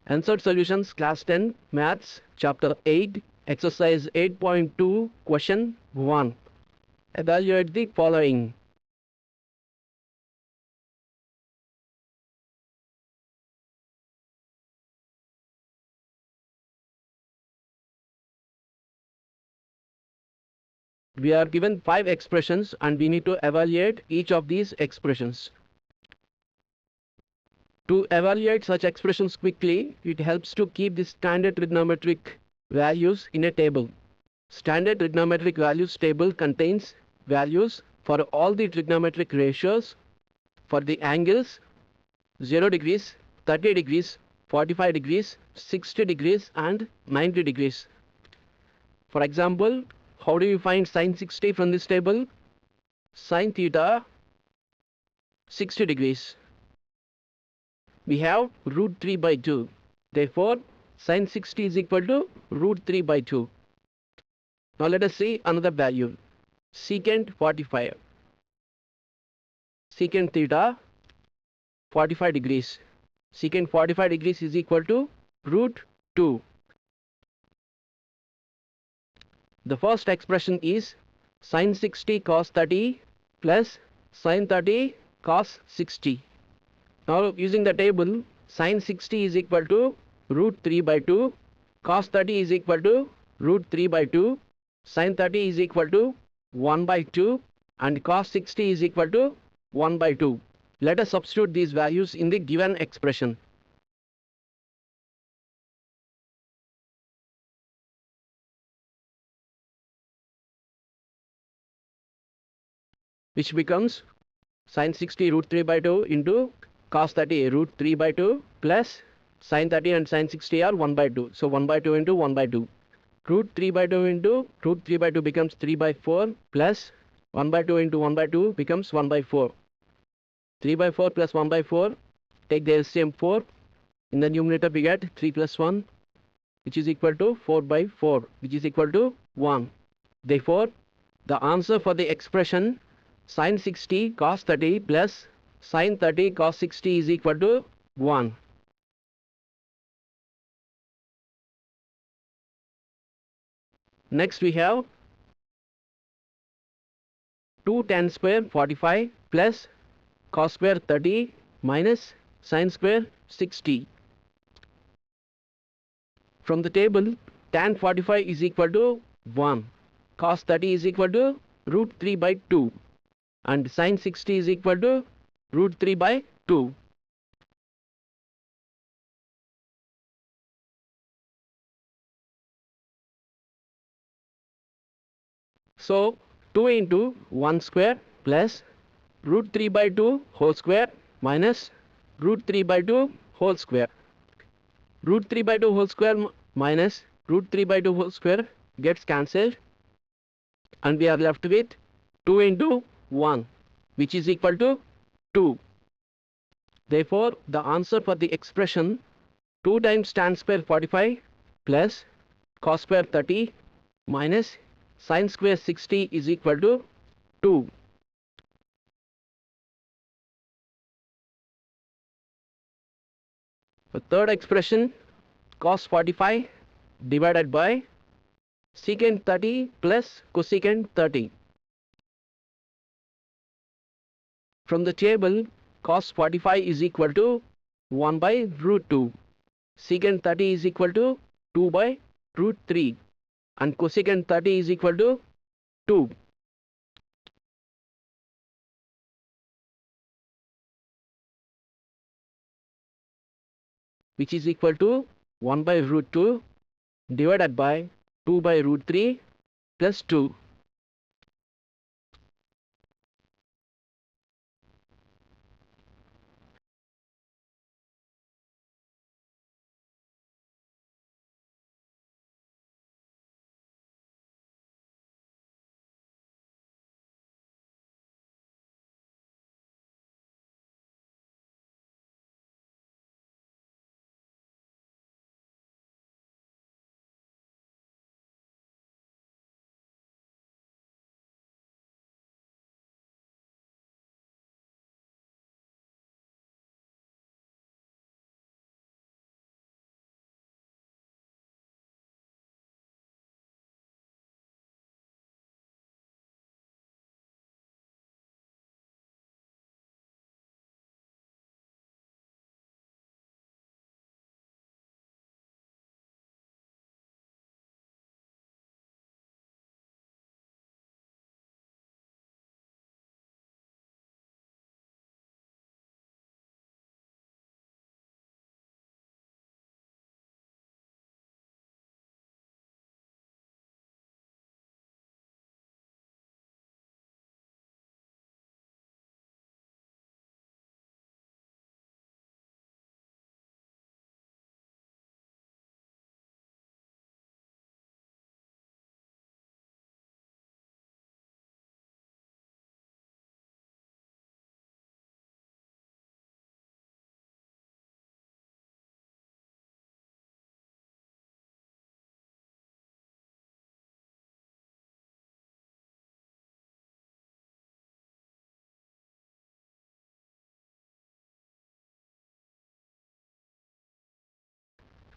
NCERT Solutions Class 10 Maths Chapter 8 Exercise 8.2 Question 1. Evaluate the following. We are given 5 expressions and we need to evaluate each of these expressions. To evaluate such expressions quickly, it helps to keep the standard trigonometric values in a table. Standard trigonometric values table contains values for all the trigonometric ratios for the angles 0 degrees, 30 degrees, 45 degrees, 60 degrees and 90 degrees. For example, how do you find sin 60 from this table? Sin theta 60 degrees. We have root 3 by 2. Therefore, sin 60 is equal to root 3 by 2. Now let us see another value. Secant 45. Secant theta 45 degrees. Secant 45 degrees is equal to root 2. The first expression is sin 60 cos 30 plus sin 30 cos 60. Now using the table, sin 60 is equal to root 3 by 2, cos 30 is equal to root 3 by 2, sin 30 is equal to 1 by 2 and cos 60 is equal to 1 by 2. Let us substitute these values in the given expression. Which becomes sin 60 root 3 by 2 into cos 30 root 3 by 2 plus sin 30 and sin 60 are 1 by 2. So 1 by 2 into 1 by 2. Root 3 by 2 into root 3 by 2 becomes 3 by 4 plus 1 by 2 into 1 by 2 becomes 1 by 4. 3 by 4 plus 1 by 4. Take the LCM 4. In the numerator we get 3 plus 1 which is equal to 4 by 4 which is equal to 1. Therefore, the answer for the expression sin 60 cos 30 plus sin 30 cos 60 is equal to 1. Next we have 2 tan square 45 plus cos square 30 minus sin square 60. From the table, tan 45 is equal to 1, cos 30 is equal to root 3 by 2 and sin 60 is equal to root 3 by 2. So 2 into 1 square plus root 3 by 2 whole square minus root 3 by 2 whole square. Root 3 by 2 whole square minus root 3 by 2 whole square gets cancelled and we are left with 2 into 1 which is equal to 2. Therefore, the answer for the expression 2 times tan square 45 plus cos square 30 minus sin square 60 is equal to 2. The third expression cos 45 divided by secant 30 plus cosecant 30. From the table, cos 45 is equal to 1 by root 2. Secant 30 is equal to 2 by root 3. And cosecant 30 is equal to 2. Which is equal to 1 by root 2 divided by 2 by root 3 plus 2.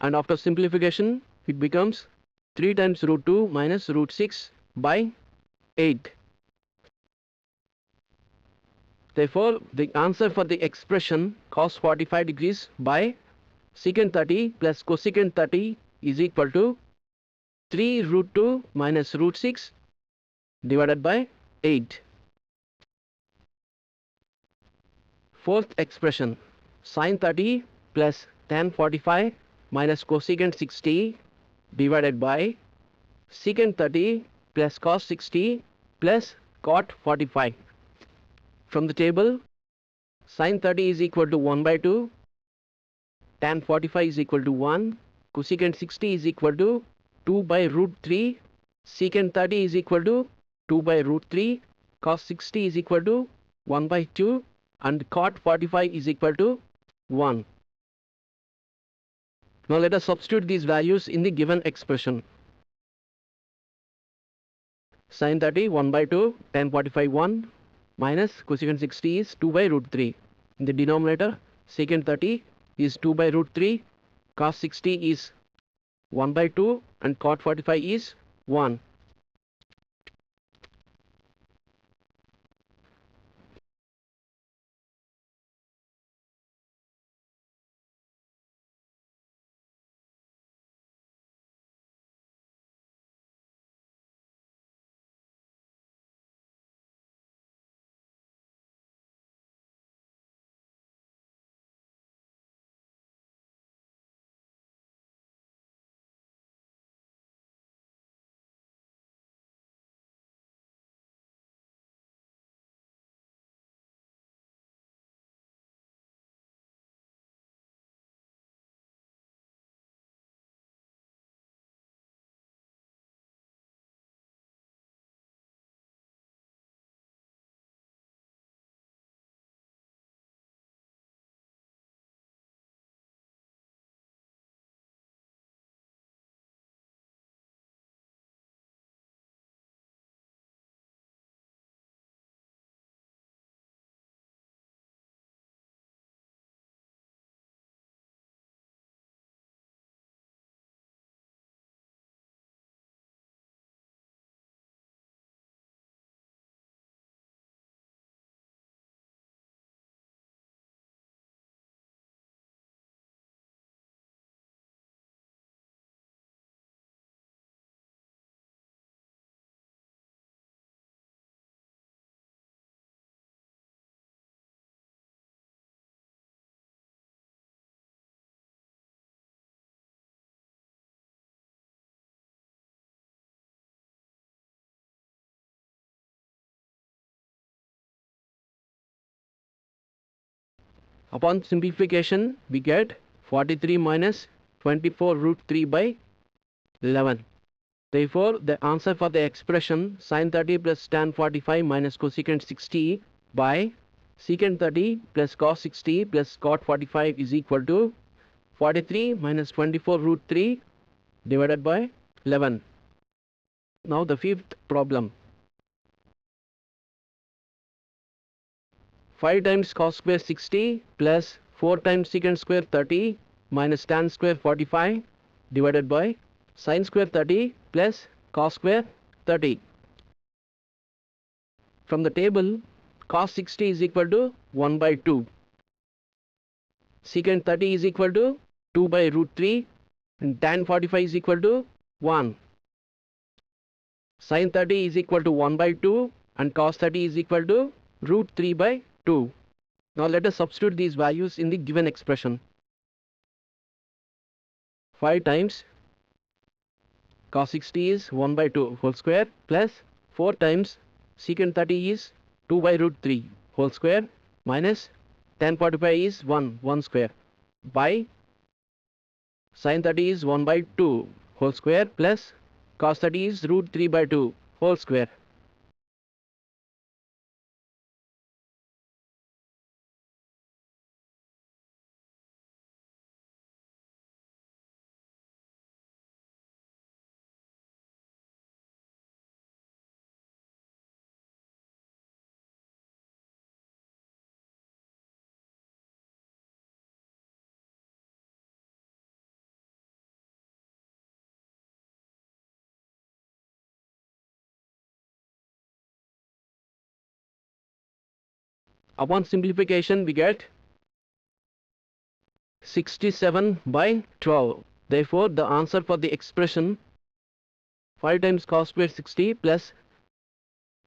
and after simplification it becomes 3 times root 2 minus root 6 by 8. Therefore, the answer for the expression cos 45 degrees by secant 30 plus cosecant 30 is equal to 3 root 2 minus root 6 divided by 8. Fourth expression, sin 30 plus tan 45 minus cosecant 60 divided by secant 30 plus cos 60 plus cot 45. From the table, sin 30 is equal to 1 by 2, tan 45 is equal to 1, cosecant 60 is equal to 2 by root 3, secant 30 is equal to 2 by root 3, cos 60 is equal to 1 by 2, and cot 45 is equal to 1. Now let us substitute these values in the given expression. Sin 30 1 by 2, tan 45 1, minus cosecant 60 is 2 by root 3. In the denominator, secant 30 is 2 by root 3, cos 60 is 1 by 2, and cot 45 is 1. Upon simplification, we get 43 minus 24 root 3 by 11. Therefore, the answer for the expression sin 30 plus tan 45 minus cosecant 60 by secant 30 plus cos 60 plus cot 45 is equal to 43 minus 24 root 3 divided by 11. Now the fifth problem. 5 times cos² 60 plus 4 times secant² 30 minus tan² 45 divided by sin² 30 plus cos² 30. From the table, cos 60 is equal to 1 by 2. Secant 30 is equal to 2 by root 3 and tan 45 is equal to 1. Sin 30 is equal to 1 by 2 and cos 30 is equal to root 3 by 2. Now let us substitute these values in the given expression. 5 times cos 60 is 1 by 2 whole square plus 4 times secant 30 is 2 by root 3 whole square minus tan 45 is 1 square by sin 30 is 1 by 2 whole square plus cos 30 is root 3 by 2 whole square. Upon simplification, we get 67 by 12. Therefore, the answer for the expression 5 times cos² 60 plus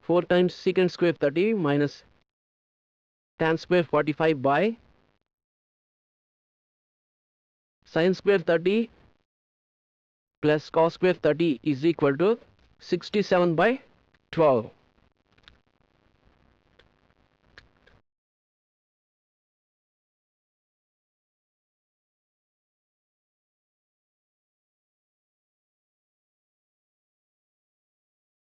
4 times sec² 30 minus tan² 45 by sin² 30 plus cos² 30 is equal to 67 by 12.